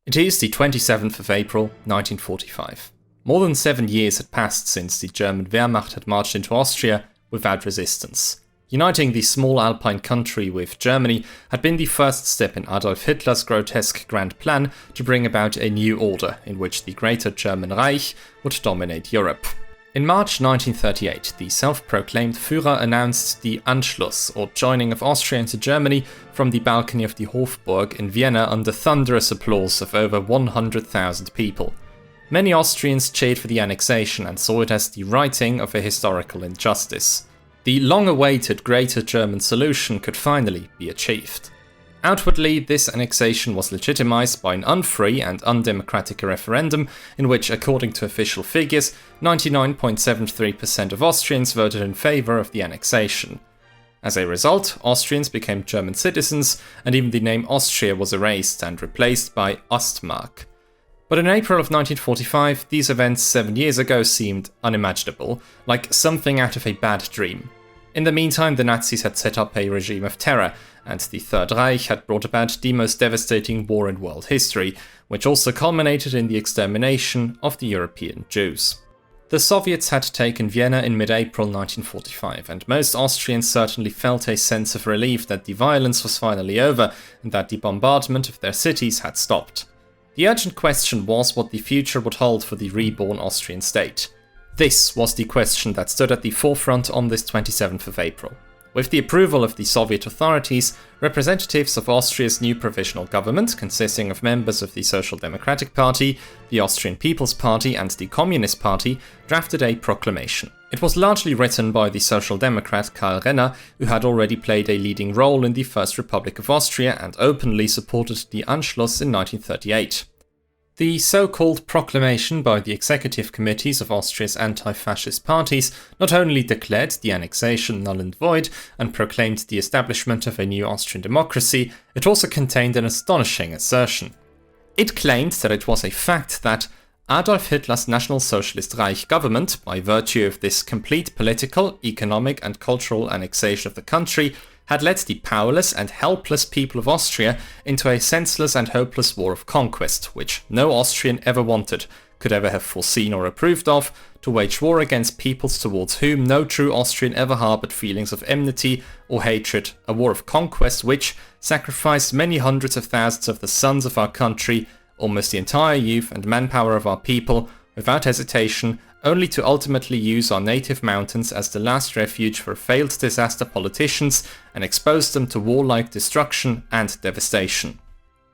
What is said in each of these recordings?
It is the 27th of April, 1945. More than 7 years had passed since the German Wehrmacht had marched into Austria without resistance. Uniting the small Alpine country with Germany had been the first step in Adolf Hitler's grotesque grand plan to bring about a new order in which the Greater German Reich would dominate Europe. In March 1938, the self-proclaimed Führer announced the Anschluss, or joining of Austria into Germany, from the balcony of the Hofburg in Vienna under thunderous applause of over 100,000 people. Many Austrians cheered for the annexation and saw it as the righting of a historical injustice. The long-awaited Greater German solution could finally be achieved. Outwardly, this annexation was legitimized by an unfree and undemocratic referendum in which, according to official figures, 99.73% of Austrians voted in favor of the annexation. As a result, Austrians became German citizens, and even the name Austria was erased and replaced by Ostmark. But in April of 1945, these events 7 years ago seemed unimaginable, like something out of a bad dream. In the meantime, the Nazis had set up a regime of terror, and the Third Reich had brought about the most devastating war in world history, which also culminated in the extermination of the European Jews. The Soviets had taken Vienna in mid-April 1945, and most Austrians certainly felt a sense of relief that the violence was finally over and that the bombardment of their cities had stopped. The urgent question was what the future would hold for the reborn Austrian state. This was the question that stood at the forefront on this 27th of April. With the approval of the Soviet authorities, representatives of Austria's new provisional government, consisting of members of the Social Democratic Party, the Austrian People's Party and the Communist Party, drafted a proclamation. It was largely written by the Social Democrat Karl Renner, who had already played a leading role in the First Republic of Austria and openly supported the Anschluss in 1938. The so-called proclamation by the executive committees of Austria's anti-fascist parties not only declared the annexation null and void and proclaimed the establishment of a new Austrian democracy, it also contained an astonishing assertion. It claimed that it was a fact that Adolf Hitler's National Socialist Reich government, by virtue of this complete political, economic and cultural annexation of the country, had led the powerless and helpless people of Austria into a senseless and hopeless war of conquest, which no Austrian ever wanted, could ever have foreseen or approved of, to wage war against peoples towards whom no true Austrian ever harbored feelings of enmity or hatred, a war of conquest which sacrificed many hundreds of thousands of the sons of our country, almost the entire youth and manpower of our people, without hesitation, only to ultimately use our native mountains as the last refuge for failed disaster politicians and expose them to warlike destruction and devastation.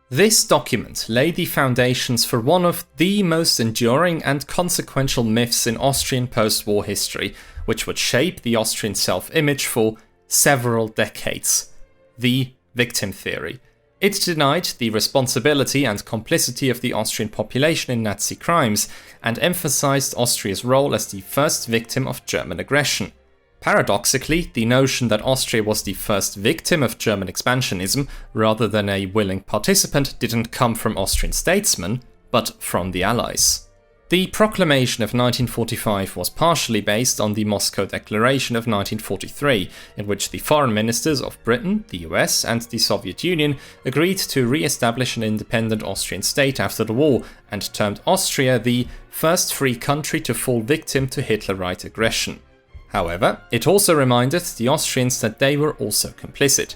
This document laid the foundations for one of the most enduring and consequential myths in Austrian post-war history, which would shape the Austrian self-image for several decades: the victim theory. It denied the responsibility and complicity of the Austrian population in Nazi crimes and emphasized Austria's role as the first victim of German aggression. Paradoxically, the notion that Austria was the first victim of German expansionism rather than a willing participant didn't come from Austrian statesmen, but from the Allies. The proclamation of 1945 was partially based on the Moscow Declaration of 1943, in which the foreign ministers of Britain, the US, and the Soviet Union agreed to re-establish an independent Austrian state after the war, and termed Austria the first free country to fall victim to Hitlerite aggression. However, it also reminded the Austrians that they were also complicit.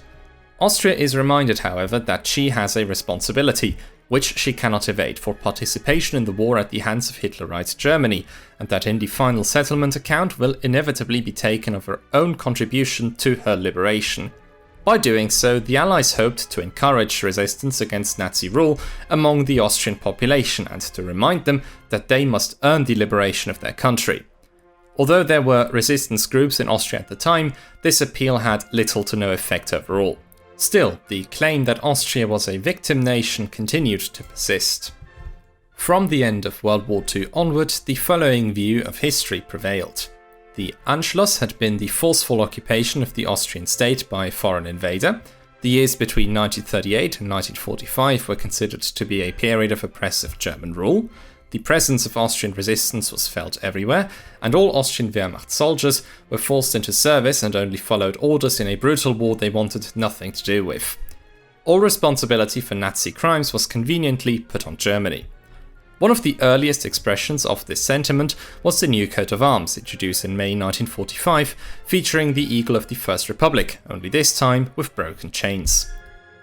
Austria is reminded, however, that she has a responsibility, which she cannot evade, for participation in the war at the hands of Hitlerite Germany, and that in the final settlement account will inevitably be taken of her own contribution to her liberation. By doing so, the Allies hoped to encourage resistance against Nazi rule among the Austrian population and to remind them that they must earn the liberation of their country. Although there were resistance groups in Austria at the time, this appeal had little to no effect overall. Still, the claim that Austria was a victim nation continued to persist. From the end of World War II onward, the following view of history prevailed. The Anschluss had been the forceful occupation of the Austrian state by a foreign invader. The years between 1938 and 1945 were considered to be a period of oppressive German rule. The presence of Austrian resistance was felt everywhere, and all Austrian Wehrmacht soldiers were forced into service and only followed orders in a brutal war they wanted nothing to do with. all responsibility for Nazi crimes was conveniently put on Germany. One of the earliest expressions of this sentiment was the new coat of arms introduced in May 1945, featuring the eagle of the First Republic, only this time with broken chains.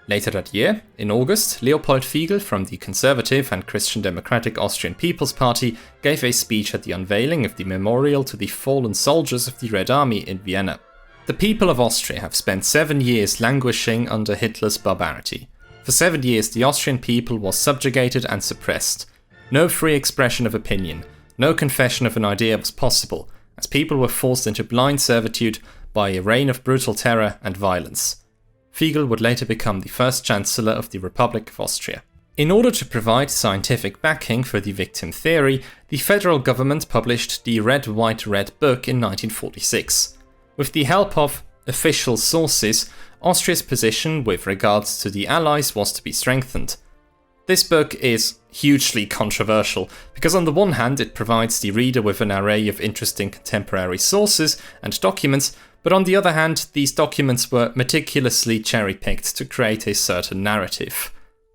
Later that year, in August, Leopold Figl from the conservative and Christian Democratic Austrian People's Party gave a speech at the unveiling of the memorial to the fallen soldiers of the Red Army in Vienna. The people of Austria have spent 7 years languishing under Hitler's barbarity. For 7 years the Austrian people was subjugated and suppressed. No free expression of opinion, no confession of an idea was possible, as people were forced into blind servitude by a reign of brutal terror and violence. Figl would later become the first Chancellor of the Republic of Austria. In order to provide scientific backing for the victim theory, the federal government published the Red, White, Red book in 1946. With the help of official sources, Austria's position with regards to the Allies was to be strengthened. This book is hugely controversial, because on the one hand it provides the reader with an array of interesting contemporary sources and documents, but on the other hand these documents were meticulously cherry-picked to create a certain narrative.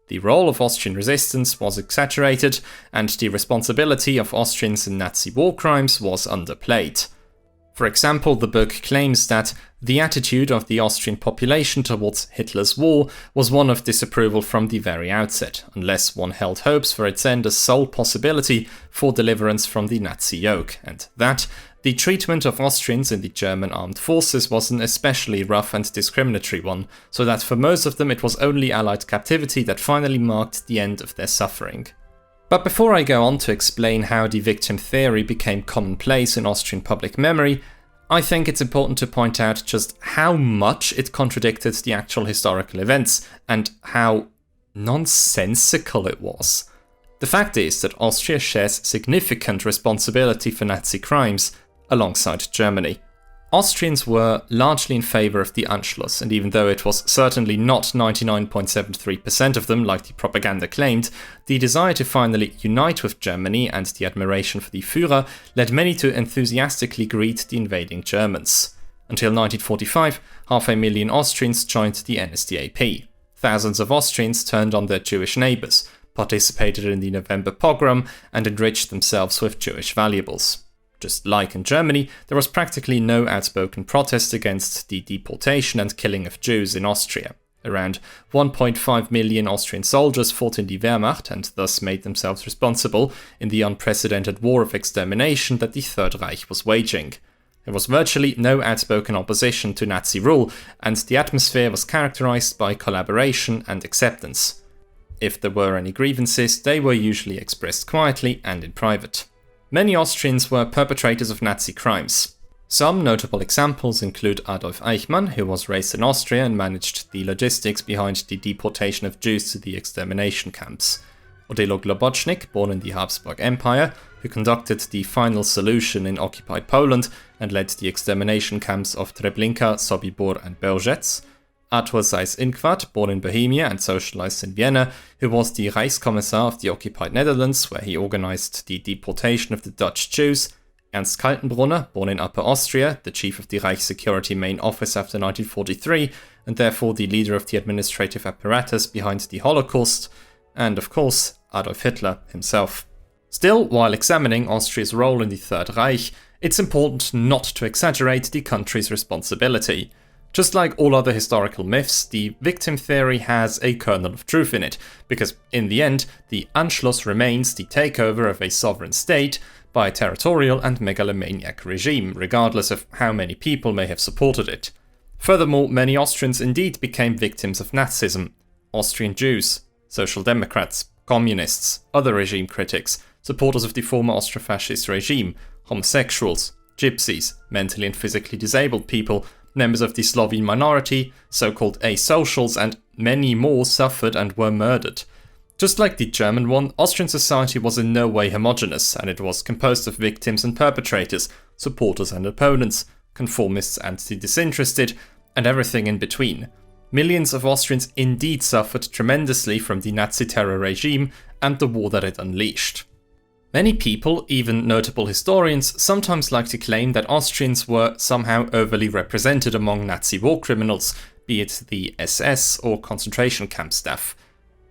The role of Austrian resistance was exaggerated, and the responsibility of Austrians in Nazi war crimes was underplayed. For example, the book claims that the attitude of the Austrian population towards Hitler's war was one of disapproval from the very outset, unless one held hopes for its end as sole possibility for deliverance from the Nazi yoke, and that the treatment of Austrians in the German armed forces was an especially rough and discriminatory one, so that for most of them it was only Allied captivity that finally marked the end of their suffering. But before I go on to explain how the victim theory became commonplace in Austrian public memory, I think it's important to point out just how much it contradicted the actual historical events and how nonsensical it was. The fact is that Austria shares significant responsibility for Nazi crimes alongside Germany. Austrians were largely in favour of the Anschluss, and even though it was certainly not 99.73% of them like the propaganda claimed, the desire to finally unite with Germany and the admiration for the Führer led many to enthusiastically greet the invading Germans. Until 1945, 500,000 Austrians joined the NSDAP. Thousands of Austrians turned on their Jewish neighbours, participated in the November pogrom, and enriched themselves with Jewish valuables. Just like in Germany, there was practically no outspoken protest against the deportation and killing of Jews in Austria. Around 1.5 million Austrian soldiers fought in the Wehrmacht and thus made themselves responsible in the unprecedented war of extermination that the Third Reich was waging. There was virtually no outspoken opposition to Nazi rule, and the atmosphere was characterized by collaboration and acceptance. If there were any grievances, they were usually expressed quietly and in private. Many Austrians were perpetrators of Nazi crimes. Some notable examples include Adolf Eichmann, who was raised in Austria and managed the logistics behind the deportation of Jews to the extermination camps. Odilo Globocnik, born in the Habsburg Empire, who conducted the final solution in occupied Poland and led the extermination camps of Treblinka, Sobibor and Bełżec. Arthur Seyss-Inquart, born in Bohemia and socialized in Vienna, who was the Reichskommissar of the occupied Netherlands, where he organized the deportation of the Dutch Jews. Ernst Kaltenbrunner, born in Upper Austria, the chief of the Reich Security Main Office after 1943, and therefore the leader of the administrative apparatus behind the Holocaust. And of course, Adolf Hitler himself. Still, while examining Austria's role in the Third Reich, it's important not to exaggerate the country's responsibility. Just like all other historical myths, the victim theory has a kernel of truth in it, because in the end, the Anschluss remains the takeover of a sovereign state by a territorial and megalomaniac regime, regardless of how many people may have supported it. Furthermore, many Austrians indeed became victims of Nazism. Austrian Jews, Social Democrats, Communists, other regime critics, supporters of the former Austro-Fascist regime, homosexuals, gypsies, mentally and physically disabled people, members of the Slovene minority, so-called asocials, and many more suffered and were murdered. Just like the German one, Austrian society was in no way homogeneous, and it was composed of victims and perpetrators, supporters and opponents, conformists and the disinterested, and everything in between. Millions of Austrians indeed suffered tremendously from the Nazi terror regime and the war that it unleashed. Many people, even notable historians, sometimes like to claim that Austrians were somehow overly represented among Nazi war criminals, be it the SS or concentration camp staff.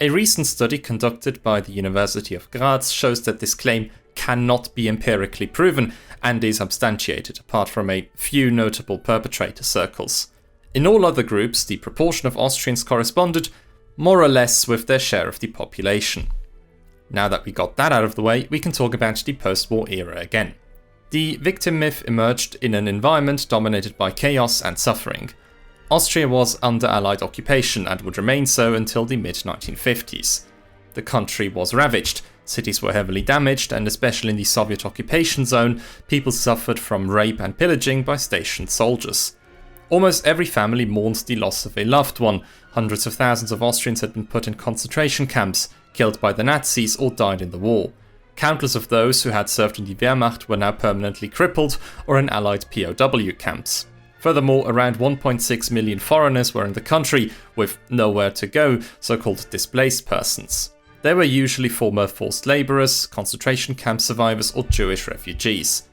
A recent study conducted by the University of Graz shows that this claim cannot be empirically proven and is substantiated, apart from a few notable perpetrator circles. In all other groups, the proportion of Austrians corresponded more or less with their share of the population. Now that we got that out of the way, we can talk about the post-war era again. The victim myth emerged in an environment dominated by chaos and suffering. Austria was under Allied occupation and would remain so until the mid-1950s. The country was ravaged, cities were heavily damaged, and especially in the Soviet occupation zone, people suffered from rape and pillaging by stationed soldiers. Almost every family mourned the loss of a loved one. Hundreds of thousands of Austrians had been put in concentration camps, killed by the Nazis, or died in the war. Countless of those who had served in the Wehrmacht were now permanently crippled or in Allied POW camps. Furthermore, around 1.6 million foreigners were in the country, with nowhere to go, so-called displaced persons. They were usually former forced labourers, concentration camp survivors, or Jewish refugees.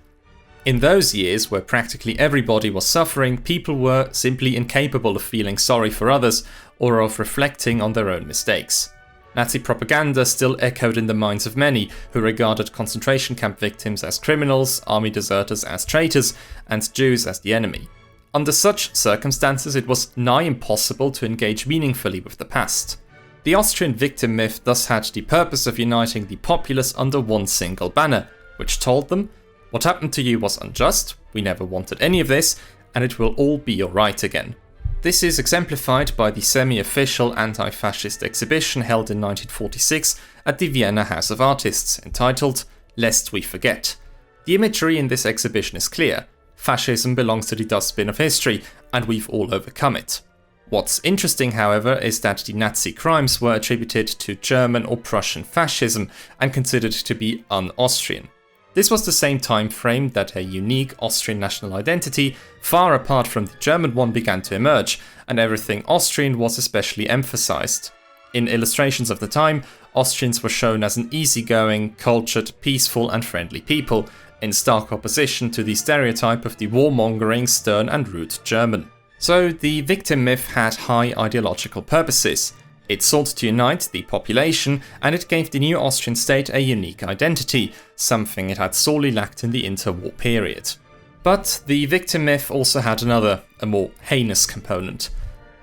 In those years, where practically everybody was suffering, people were simply incapable of feeling sorry for others or of reflecting on their own mistakes. Nazi propaganda still echoed in the minds of many, who regarded concentration camp victims as criminals, army deserters as traitors, and Jews as the enemy. Under such circumstances, it was nigh impossible to engage meaningfully with the past. The Austrian victim myth thus had the purpose of uniting the populace under one single banner, which told them, "What happened to you was unjust, we never wanted any of this, and it will all be alright again." This is exemplified by the semi-official anti-fascist exhibition held in 1946 at the Vienna House of Artists, entitled "Lest We Forget." The imagery in this exhibition is clear. Fascism belongs to the dustbin of history, and we've all overcome it. What's interesting, however, is that the Nazi crimes were attributed to German or Prussian fascism and considered to be un-Austrian. This was the same time frame that a unique Austrian national identity, far apart from the German one, began to emerge, and everything Austrian was especially emphasized. In illustrations of the time, Austrians were shown as an easygoing, cultured, peaceful and friendly people, in stark opposition to the stereotype of the warmongering, stern and rude German. So the victim myth had high ideological purposes. It sought to unite the population, and it gave the new Austrian state a unique identity, something it had sorely lacked in the interwar period. But the victim myth also had another, a more heinous component.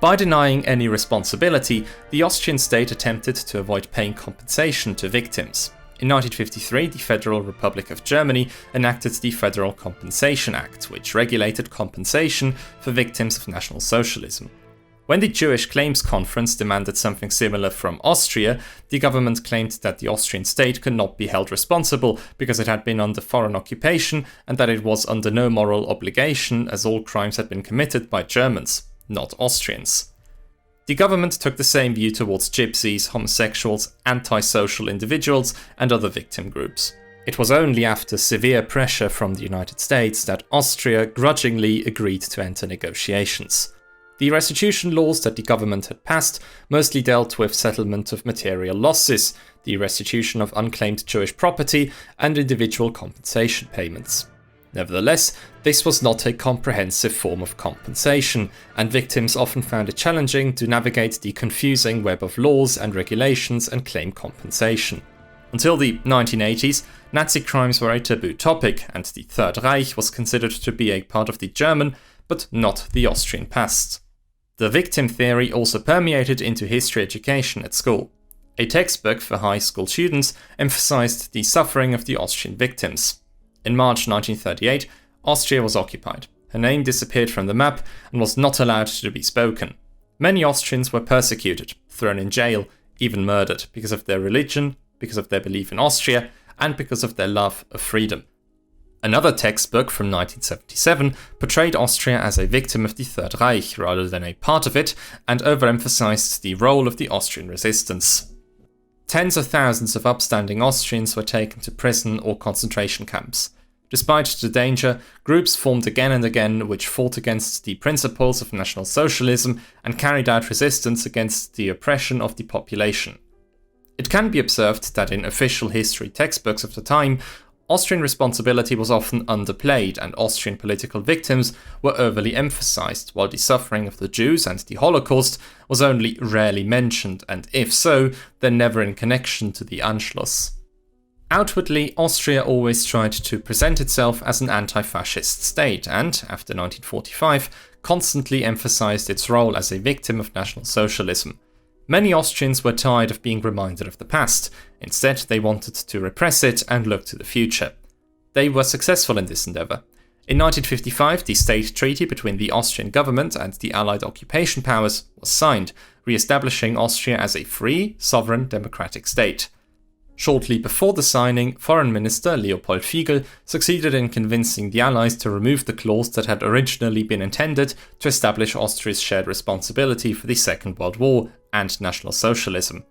By denying any responsibility, the Austrian state attempted to avoid paying compensation to victims. In 1953, the Federal Republic of Germany enacted the Federal Compensation Act, which regulated compensation for victims of National Socialism. When the Jewish Claims Conference demanded something similar from Austria, the government claimed that the Austrian state could not be held responsible because it had been under foreign occupation and that it was under no moral obligation as all crimes had been committed by Germans, not Austrians. The government took the same view towards gypsies, homosexuals, antisocial individuals and other victim groups. It was only after severe pressure from the United States that Austria grudgingly agreed to enter negotiations. The restitution laws that the government had passed mostly dealt with settlement of material losses, the restitution of unclaimed Jewish property, and individual compensation payments. Nevertheless, this was not a comprehensive form of compensation, and victims often found it challenging to navigate the confusing web of laws and regulations and claim compensation. Until the 1980s, Nazi crimes were a taboo topic, and the Third Reich was considered to be a part of the German, but not the Austrian past. The victim theory also permeated into history education at school. A textbook for high school students emphasized the suffering of the Austrian victims. In March 1938, Austria was occupied. Her name disappeared from the map and was not allowed to be spoken. Many Austrians were persecuted, thrown in jail, even murdered because of their religion, because of their belief in Austria, and because of their love of freedom. Another textbook from 1977 portrayed Austria as a victim of the Third Reich rather than a part of it, and overemphasized the role of the Austrian resistance. Tens of thousands of upstanding Austrians were taken to prison or concentration camps. Despite the danger, groups formed again and again which fought against the principles of National Socialism and carried out resistance against the oppression of the population. It can be observed that in official history textbooks of the time, Austrian responsibility was often underplayed, and Austrian political victims were overly emphasized, while the suffering of the Jews and the Holocaust was only rarely mentioned, and if so, then never in connection to the Anschluss. Outwardly, Austria always tried to present itself as an anti-fascist state and, after 1945, constantly emphasized its role as a victim of National Socialism. Many Austrians were tired of being reminded of the past. Instead, they wanted to repress it and look to the future. They were successful in this endeavour. In 1955, the state treaty between the Austrian government and the Allied occupation powers was signed, re-establishing Austria as a free, sovereign, democratic state. Shortly before the signing, Foreign Minister Leopold Fiegel succeeded in convincing the Allies to remove the clause that had originally been intended to establish Austria's shared responsibility for the Second World War and National Socialism.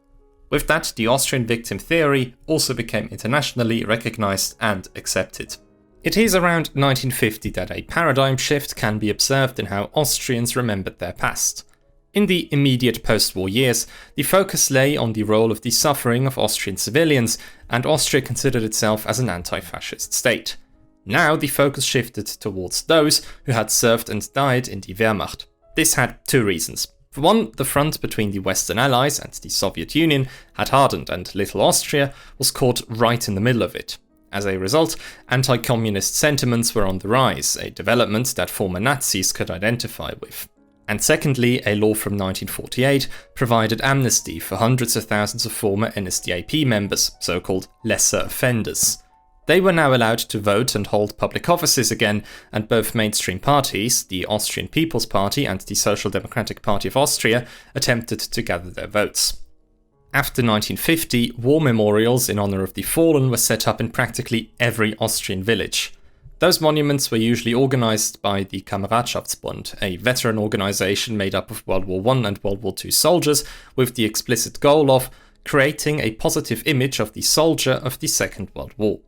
With that, the Austrian victim theory also became internationally recognized and accepted. It is around 1950 that a paradigm shift can be observed in how Austrians remembered their past. In the immediate post-war years, the focus lay on the role of the suffering of Austrian civilians, and Austria considered itself as an anti-fascist state. Now the focus shifted towards those who had served and died in the Wehrmacht. This had two reasons. For one, the front between the Western Allies and the Soviet Union had hardened, and Little Austria was caught right in the middle of it. As a result, anti-communist sentiments were on the rise, a development that former Nazis could identify with. And secondly, a law from 1948 provided amnesty for hundreds of thousands of former NSDAP members, so-called lesser offenders. They were now allowed to vote and hold public offices again, and both mainstream parties, the Austrian People's Party and the Social Democratic Party of Austria, attempted to gather their votes. After 1950, war memorials in honor of the fallen were set up in practically every Austrian village. Those monuments were usually organized by the Kameradschaftsbund, a veteran organization made up of World War I and World War II soldiers, with the explicit goal of creating a positive image of the soldier of the Second World War.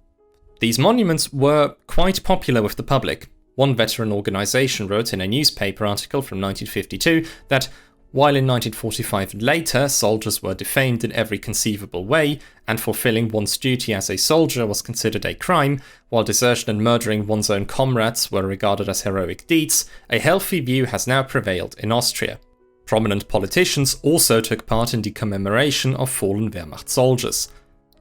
These monuments were quite popular with the public. One veteran organization wrote in a newspaper article from 1952 that while in 1945 and later, soldiers were defamed in every conceivable way, and fulfilling one's duty as a soldier was considered a crime, while desertion and murdering one's own comrades were regarded as heroic deeds, a healthy view has now prevailed in Austria. Prominent politicians also took part in the commemoration of fallen Wehrmacht soldiers.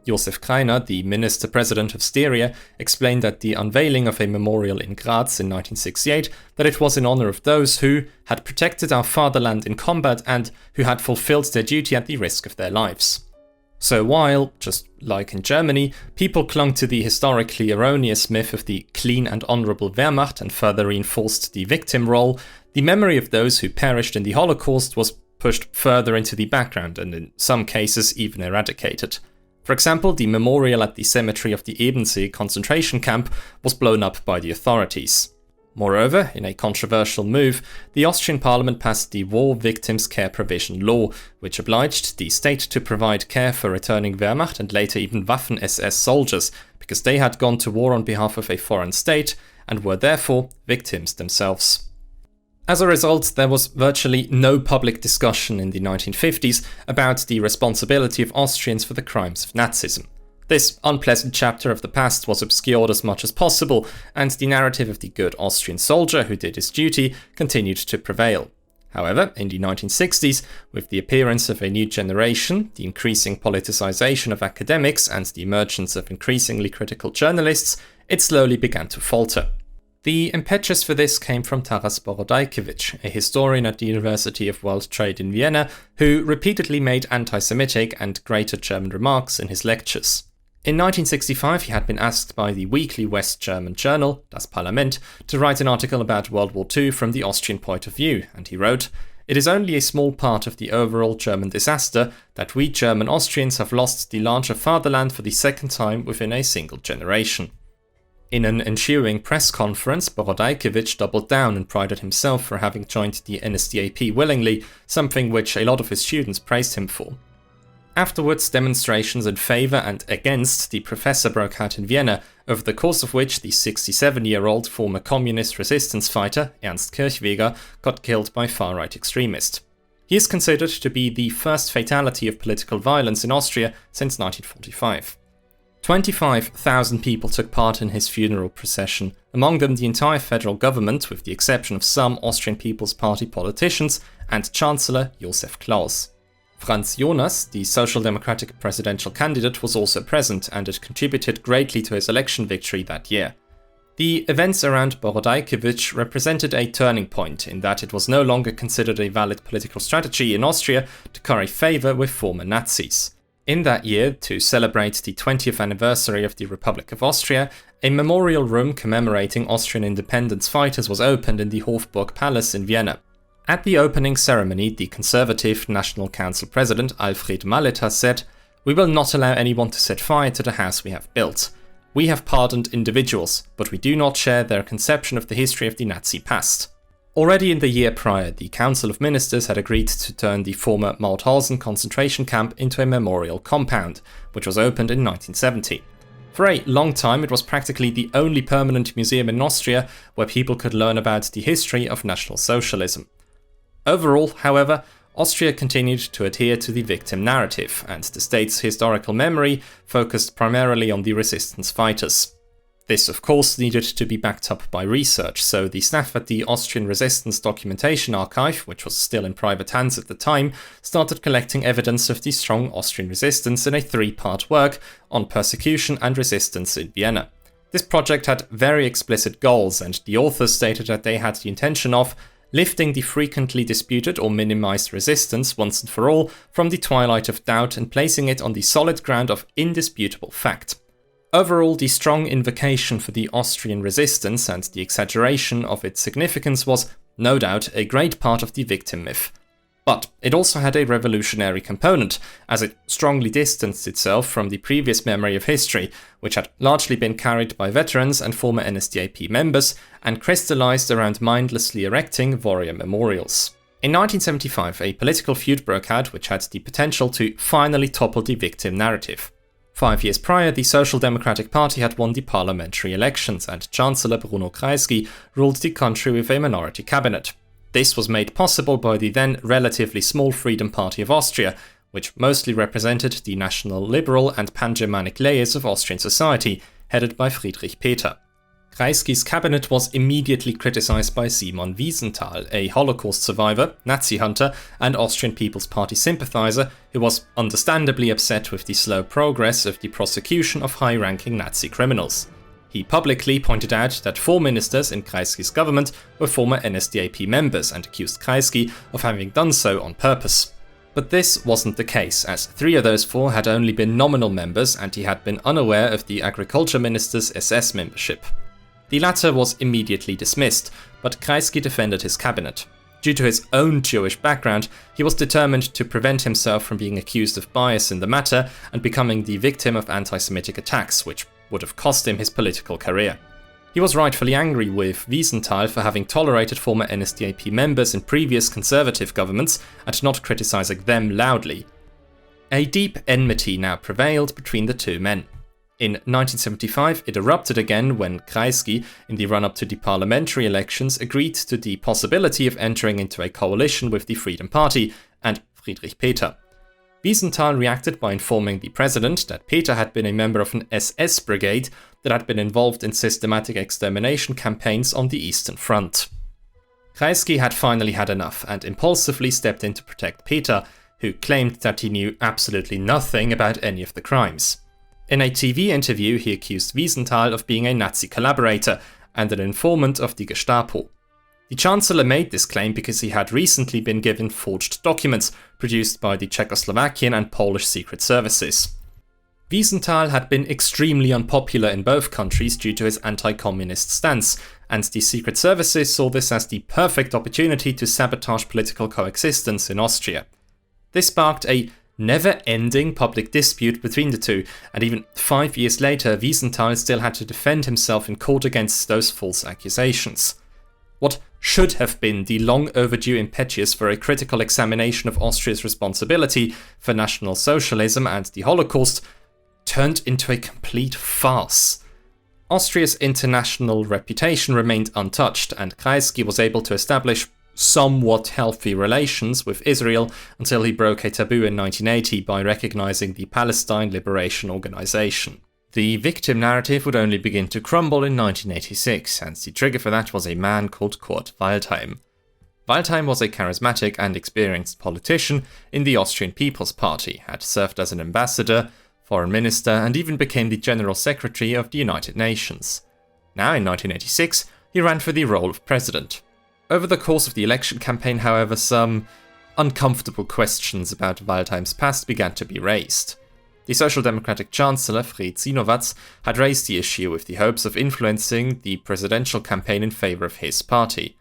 Josef Kreiner, the minister-president of Styria, explained at the unveiling of a memorial in Graz in 1968 that it was in honor of those who had protected our fatherland in combat and who had fulfilled their duty at the risk of their lives. So while, just like in Germany, people clung to the historically erroneous myth of the clean and honorable Wehrmacht and further reinforced the victim role, the memory of those who perished in the Holocaust was pushed further into the background and in some cases even eradicated. For example, the memorial at the cemetery of the Ebensee concentration camp was blown up by the authorities. Moreover, in a controversial move, the Austrian parliament passed the War Victims Care Provision Law, which obliged the state to provide care for returning Wehrmacht and later even Waffen-SS soldiers, because they had gone to war on behalf of a foreign state and were therefore victims themselves. As a result, there was virtually no public discussion in the 1950s about the responsibility of Austrians for the crimes of Nazism. This unpleasant chapter of the past was obscured as much as possible, and the narrative of the good Austrian soldier who did his duty continued to prevail. However, in the 1960s, with the appearance of a new generation, the increasing politicization of academics, and the emergence of increasingly critical journalists, it slowly began to falter. The impetus for this came from Taras Borodaykewicz, a historian at the University of World Trade in Vienna, who repeatedly made anti-Semitic and Greater German remarks in his lectures. In 1965, he had been asked by the weekly West German journal, Das Parlament, to write an article about World War II from the Austrian point of view, and he wrote, "It is only a small part of the overall German disaster that we German Austrians have lost the larger fatherland for the second time within a single generation." In an ensuing press conference, Borodaykewicz doubled down and prided himself for having joined the NSDAP willingly, something which a lot of his students praised him for. Afterwards, demonstrations in favour and against the professor broke out in Vienna, over the course of which the 67-year-old former communist resistance fighter, Ernst Kirchweger, got killed by far-right extremists. He is considered to be the first fatality of political violence in Austria since 1945. 25,000 people took part in his funeral procession, among them the entire federal government, with the exception of some Austrian People's Party politicians and Chancellor Josef Klaus. Franz Jonas, the Social Democratic presidential candidate, was also present, and it contributed greatly to his election victory that year. The events around Borodaykewicz represented a turning point in that it was no longer considered a valid political strategy in Austria to curry favour with former Nazis. In that year, to celebrate the 20th anniversary of the Republic of Austria, a memorial room commemorating Austrian independence fighters was opened in the Hofburg Palace in Vienna. At the opening ceremony, the Conservative National Council President Alfred Malleter said, "We will not allow anyone to set fire to the house we have built. We have pardoned individuals, but we do not share their conception of the history of the Nazi past." Already in the year prior, the Council of Ministers had agreed to turn the former Mauthausen concentration camp into a memorial compound, which was opened in 1970. For a long time, it was practically the only permanent museum in Austria where people could learn about the history of National Socialism. Overall, however, Austria continued to adhere to the victim narrative, and the state's historical memory focused primarily on the resistance fighters. This, of course, needed to be backed up by research, so the staff at the Austrian Resistance Documentation Archive, which was still in private hands at the time, started collecting evidence of the strong Austrian resistance in a 3-part work on persecution and resistance in Vienna. This project had very explicit goals, and the authors stated that they had the intention of lifting the frequently disputed or minimized resistance once and for all from the twilight of doubt and placing it on the solid ground of indisputable fact. Overall, the strong invocation for the Austrian resistance and the exaggeration of its significance was, no doubt, a great part of the victim myth. But it also had a revolutionary component, as it strongly distanced itself from the previous memory of history, which had largely been carried by veterans and former NSDAP members, and crystallized around mindlessly erecting warrior memorials. In 1975, a political feud broke out which had the potential to finally topple the victim narrative. 5 years prior, the Social Democratic Party had won the parliamentary elections, and Chancellor Bruno Kreisky ruled the country with a minority cabinet. This was made possible by the then relatively small Freedom Party of Austria, which mostly represented the national liberal and pan-Germanic layers of Austrian society, headed by Friedrich Peter. Kreisky's cabinet was immediately criticized by Simon Wiesenthal, a Holocaust survivor, Nazi hunter, and Austrian People's Party sympathizer, who was understandably upset with the slow progress of the prosecution of high-ranking Nazi criminals. He publicly pointed out that 4 ministers in Kreisky's government were former NSDAP members and accused Kreisky of having done so on purpose. But this wasn't the case, as 3 of those 4 had only been nominal members, and he had been unaware of the agriculture minister's SS membership. The latter was immediately dismissed, but Kreisky defended his cabinet. Due to his own Jewish background, he was determined to prevent himself from being accused of bias in the matter and becoming the victim of anti-Semitic attacks, which would have cost him his political career. He was rightfully angry with Wiesenthal for having tolerated former NSDAP members in previous conservative governments and not criticizing them loudly. A deep enmity now prevailed between the two men. In 1975, it erupted again when Kreisky, in the run-up to the parliamentary elections, agreed to the possibility of entering into a coalition with the Freedom Party and Friedrich Peter. Wiesenthal reacted by informing the president that Peter had been a member of an SS brigade that had been involved in systematic extermination campaigns on the Eastern Front. Kreisky had finally had enough and impulsively stepped in to protect Peter, who claimed that he knew absolutely nothing about any of the crimes. In a TV interview, he accused Wiesenthal of being a Nazi collaborator and an informant of the Gestapo. The Chancellor made this claim because he had recently been given forged documents produced by the Czechoslovakian and Polish secret services. Wiesenthal had been extremely unpopular in both countries due to his anti-communist stance, and the secret services saw this as the perfect opportunity to sabotage political coexistence in Austria. This sparked a never-ending public dispute between the two, and even 5 years later, Wiesenthal still had to defend himself in court against those false accusations. What should have been the long-overdue impetus for a critical examination of Austria's responsibility for National Socialism and the Holocaust turned into a complete farce. Austria's international reputation remained untouched, and Kreisky was able to establish somewhat healthy relations with Israel until he broke a taboo in 1980 by recognizing the Palestine Liberation Organization. The victim narrative would only begin to crumble in 1986, and the trigger for that was a man called Kurt Waldheim. Waldheim was a charismatic and experienced politician in the Austrian People's Party, had served as an ambassador, foreign minister, and even became the General Secretary of the United Nations. Now, in 1986, he ran for the role of president. Over the course of the election campaign, however, some uncomfortable questions about Waldheim's past began to be raised. The Social Democratic Chancellor, Fritz Sinowatz, had raised the issue with the hopes of influencing the presidential campaign in favour of his party.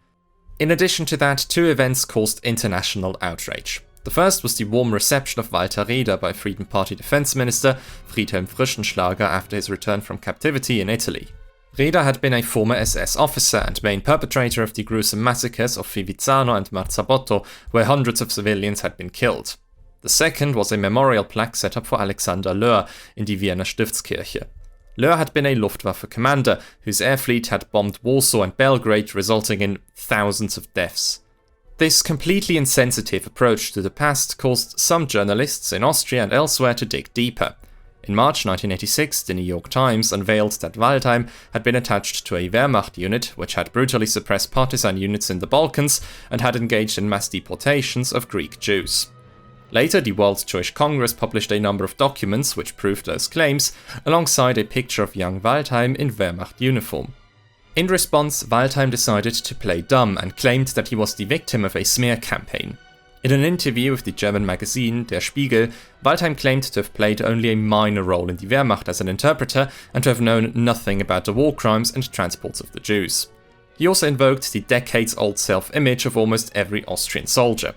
In addition to that, two events caused international outrage. The first was the warm reception of Walter Rieder by Freedom Party Defence Minister Friedhelm Frischenschlager after his return from captivity in Italy. Rieder had been a former SS officer and main perpetrator of the gruesome massacres of Fivizzano and Marzabotto, where hundreds of civilians had been killed. The second was a memorial plaque set up for Alexander Löhr in the Vienna Stiftskirche. Löhr had been a Luftwaffe commander whose air fleet had bombed Warsaw and Belgrade, resulting in thousands of deaths. This completely insensitive approach to the past caused some journalists in Austria and elsewhere to dig deeper. In March 1986, the New York Times unveiled that Waldheim had been attached to a Wehrmacht unit which had brutally suppressed partisan units in the Balkans and had engaged in mass deportations of Greek Jews. Later, the World Jewish Congress published a number of documents which proved those claims, alongside a picture of young Waldheim in Wehrmacht uniform. In response, Waldheim decided to play dumb and claimed that he was the victim of a smear campaign. In an interview with the German magazine Der Spiegel, Waldheim claimed to have played only a minor role in the Wehrmacht as an interpreter and to have known nothing about the war crimes and transports of the Jews. He also invoked the decades-old self-image of almost every Austrian soldier.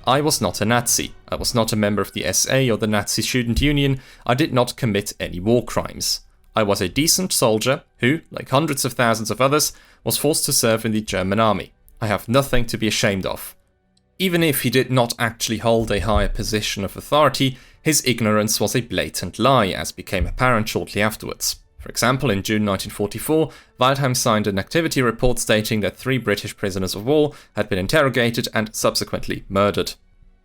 I was not a Nazi, I was not a member of the SA or the Nazi Student Union, I did not commit any war crimes. I was a decent soldier who, like hundreds of thousands of others, was forced to serve in the German army. I have nothing to be ashamed of. Even if he did not actually hold a higher position of authority, his ignorance was a blatant lie, as became apparent shortly afterwards. For example, in June 1944, Waldheim signed an activity report stating that 3 British prisoners of war had been interrogated and subsequently murdered.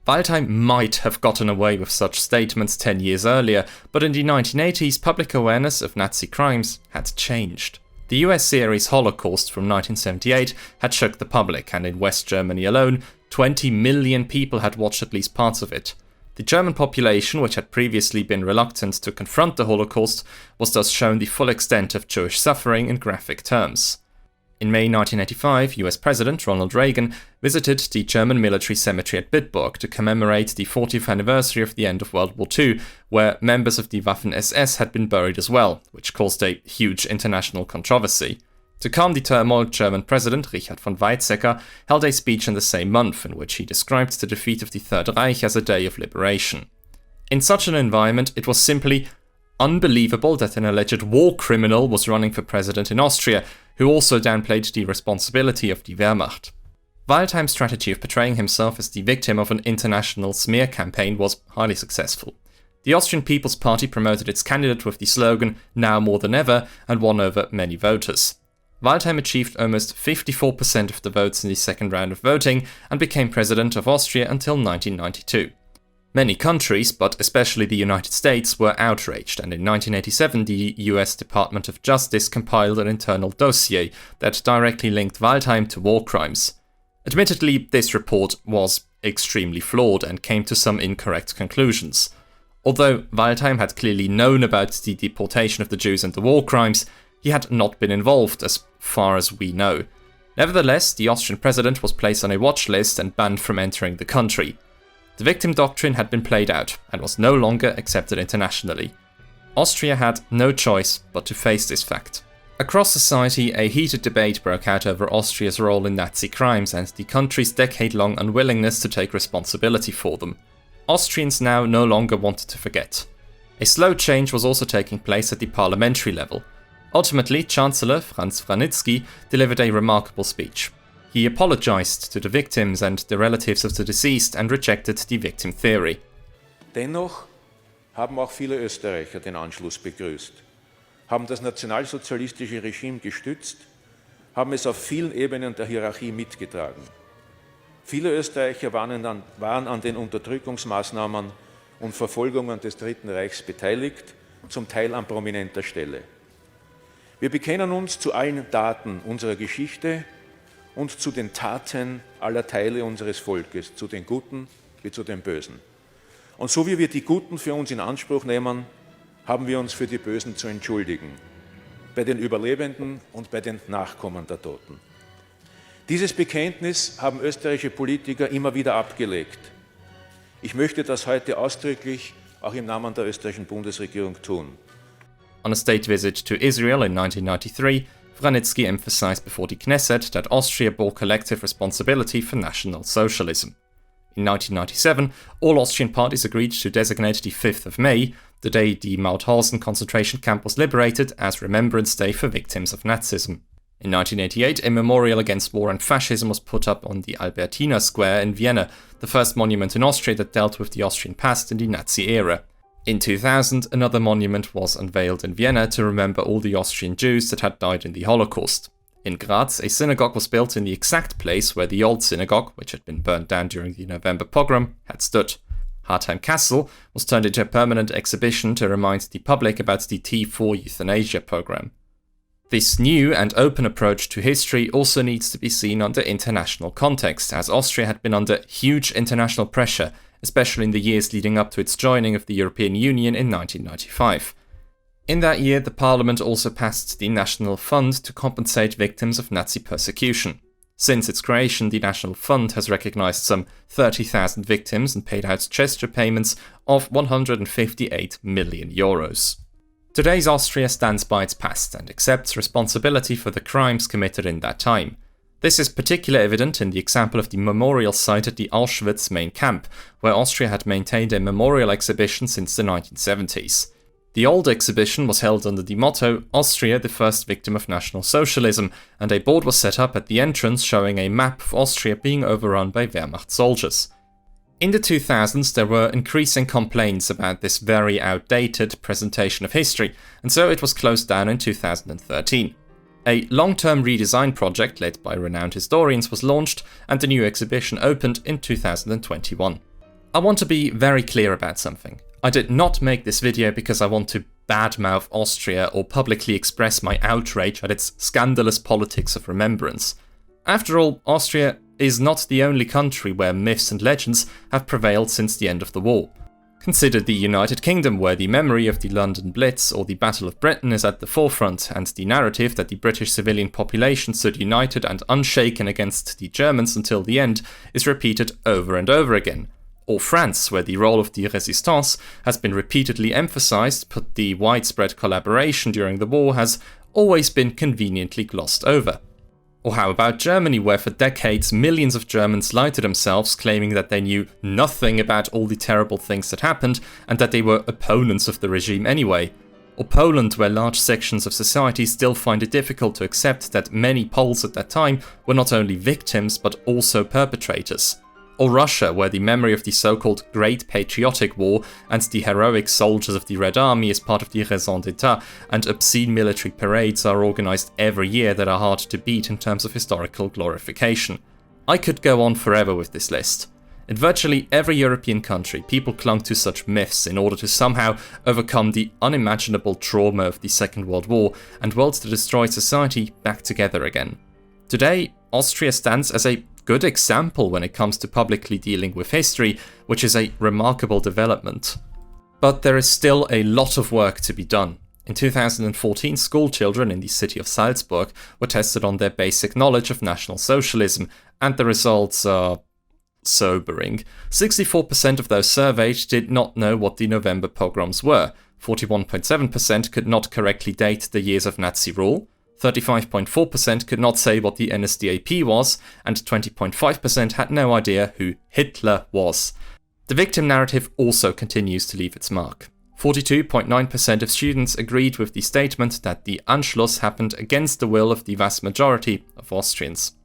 Waldheim might have gotten away with such statements 10 years earlier, but in the 1980s, public awareness of Nazi crimes had changed. The US series Holocaust from 1978 had shook the public, and in West Germany alone, 20 million people had watched at least parts of it. The German population, which had previously been reluctant to confront the Holocaust, was thus shown the full extent of Jewish suffering in graphic terms. In May 1985, US President Ronald Reagan visited the German military cemetery at Bitburg to commemorate the 40th anniversary of the end of World War II, where members of the Waffen-SS had been buried as well, which caused a huge international controversy. To calm the turmoil, German President Richard von Weizsäcker held a speech in the same month in which he described the defeat of the Third Reich as a day of liberation. In such an environment, it was simply unbelievable that an alleged war criminal was running for president in Austria, who also downplayed the responsibility of the Wehrmacht. Waldheim's strategy of portraying himself as the victim of an international smear campaign was highly successful. The Austrian People's Party promoted its candidate with the slogan "Now more than ever" and won over many voters. Waldheim achieved almost 54% of the votes in the second round of voting and became president of Austria until 1992. Many countries, but especially the United States, were outraged, and in 1987 the US Department of Justice compiled an internal dossier that directly linked Waldheim to war crimes. Admittedly, this report was extremely flawed and came to some incorrect conclusions. Although Waldheim had clearly known about the deportation of the Jews and the war crimes, he had not been involved as far as we know. Nevertheless, the Austrian president was placed on a watch list and banned from entering the country. The victim doctrine had been played out and was no longer accepted internationally. Austria had no choice but to face this fact. Across society, a heated debate broke out over Austria's role in Nazi crimes and the country's decade-long unwillingness to take responsibility for them. Austrians now no longer wanted to forget. A slow change was also taking place at the parliamentary level. Ultimately, Chancellor Franz Vranitzky delivered a remarkable speech. He apologized to the victims and the relatives of the deceased and rejected the victim theory. Dennoch haben auch viele Österreicher den Anschluss begrüßt, haben das nationalsozialistische Regime gestützt, haben es auf vielen Ebenen der Hierarchie mitgetragen. Viele Österreicher waren an den Unterdrückungsmaßnahmen und Verfolgungen des Dritten Reichs beteiligt zum Teil an prominenter Stelle. Wir bekennen uns zu allen Daten unserer Geschichte und zu den Taten aller Teile unseres Volkes, zu den Guten wie zu den Bösen. Und so wie wir die Guten für uns in Anspruch nehmen, haben wir uns für die Bösen zu entschuldigen, bei den Überlebenden und bei den Nachkommen der Toten. Dieses Bekenntnis haben österreichische Politiker immer wieder abgelegt. Ich möchte das heute ausdrücklich auch im Namen der österreichischen Bundesregierung tun. On a state visit to Israel in 1993, Vranitzky emphasized before the Knesset that Austria bore collective responsibility for National Socialism. In 1997, all Austrian parties agreed to designate the 5th of May, the day the Mauthausen concentration camp was liberated, as Remembrance Day for victims of Nazism. In 1988, a memorial against war and fascism was put up on the Albertina Square in Vienna, the first monument in Austria that dealt with the Austrian past in the Nazi era. In 2000, another monument was unveiled in Vienna to remember all the Austrian Jews that had died in the Holocaust. In Graz, a synagogue was built in the exact place where the old synagogue, which had been burned down during the November pogrom, had stood. Waldheim Castle was turned into a permanent exhibition to remind the public about the T4 euthanasia program. This new and open approach to history also needs to be seen under international context, as Austria had been under huge international pressure, especially in the years leading up to its joining of the European Union in 1995. In that year, the parliament also passed the National Fund to compensate victims of Nazi persecution. Since its creation, the National Fund has recognized some 30,000 victims and paid out gesture payments of 158 million euros. Today's Austria stands by its past and accepts responsibility for the crimes committed in that time. This is particularly evident in the example of the memorial site at the Auschwitz main camp, where Austria had maintained a memorial exhibition since the 1970s. The old exhibition was held under the motto "Austria, the first victim of National Socialism", and a board was set up at the entrance showing a map of Austria being overrun by Wehrmacht soldiers. In the 2000s, there were increasing complaints about this very outdated presentation of history, and so it was closed down in 2013. A long-term redesign project led by renowned historians was launched, and the new exhibition opened in 2021. I want to be very clear about something. I did not make this video because I want to badmouth Austria or publicly express my outrage at its scandalous politics of remembrance. After all, Austria is not the only country where myths and legends have prevailed since the end of the war. Consider the United Kingdom, where the memory of the London Blitz or the Battle of Britain is at the forefront, and the narrative that the British civilian population stood united and unshaken against the Germans until the end is repeated over and over again. Or France, where the role of the Résistance has been repeatedly emphasized, but the widespread collaboration during the war has always been conveniently glossed over. Or how about Germany, where for decades millions of Germans lied to themselves, claiming that they knew nothing about all the terrible things that happened and that they were opponents of the regime anyway. Or Poland, where large sections of society still find it difficult to accept that many Poles at that time were not only victims but also perpetrators. Or Russia, where the memory of the so-called Great Patriotic War and the heroic soldiers of the Red Army is part of the raison d'etat, and obscene military parades are organized every year that are hard to beat in terms of historical glorification. I could go on forever with this list. In virtually every European country, people clung to such myths in order to somehow overcome the unimaginable trauma of the Second World War and weld the destroyed society back together again. Today, Austria stands as a good example when it comes to publicly dealing with history, which is a remarkable development. But there is still a lot of work to be done. In 2014, school children in the city of Salzburg were tested on their basic knowledge of National Socialism, and the results are sobering. 64% of those surveyed did not know what the November pogroms were, 41.7% could not correctly date the years of Nazi rule, 35.4% could not say what the NSDAP was, and 20.5% had no idea who Hitler was. The victim narrative also continues to leave its mark. 42.9% of students agreed with the statement that the Anschluss happened against the will of the vast majority of Austrians.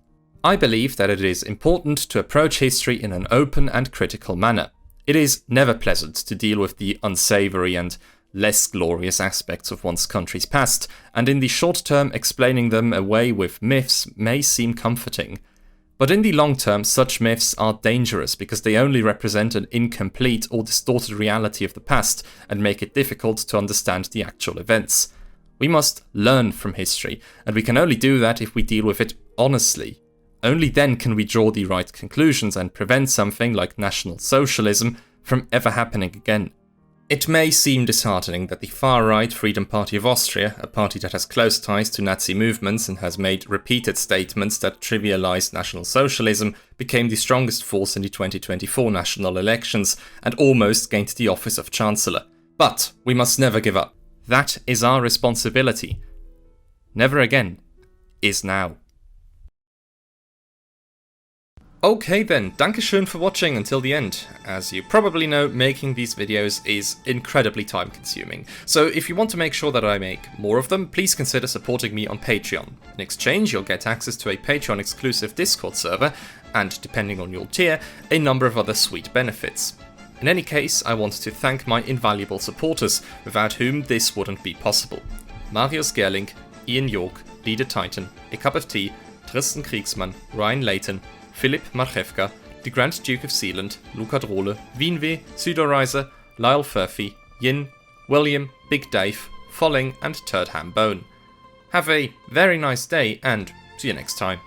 I believe that it is important to approach history in an open and critical manner. It is never pleasant to deal with the unsavory and less glorious aspects of one's country's past, and in the short term explaining them away with myths may seem comforting. But in the long term, such myths are dangerous because they only represent an incomplete or distorted reality of the past and make it difficult to understand the actual events. We must learn from history, and we can only do that if we deal with it honestly. Only then can we draw the right conclusions and prevent something like National Socialism from ever happening again. It may seem disheartening that the far-right Freedom Party of Austria, a party that has close ties to Nazi movements and has made repeated statements that trivialized National Socialism, became the strongest force in the 2024 national elections and almost gained the office of Chancellor. But we must never give up. That is our responsibility. Never again is now. Okay then, dankeschön for watching until the end. As you probably know, making these videos is incredibly time consuming. So if you want to make sure that I make more of them, please consider supporting me on Patreon. In exchange, you'll get access to a Patreon exclusive Discord server, and depending on your tier, a number of other sweet benefits. In any case, I want to thank my invaluable supporters, without whom this wouldn't be possible. Marius Gerling, Ian York, Leader Titan, A Cup of Tea, Tristan Kriegsmann, Ryan Layton, Philip Marchewka, the Grand Duke of Sealand, Luca Drohle, Wienweh, Südorizer, Lyle Furphy, Yin, William, Big Dave, Folling and Turdham Bone. Have a very nice day and see you next time.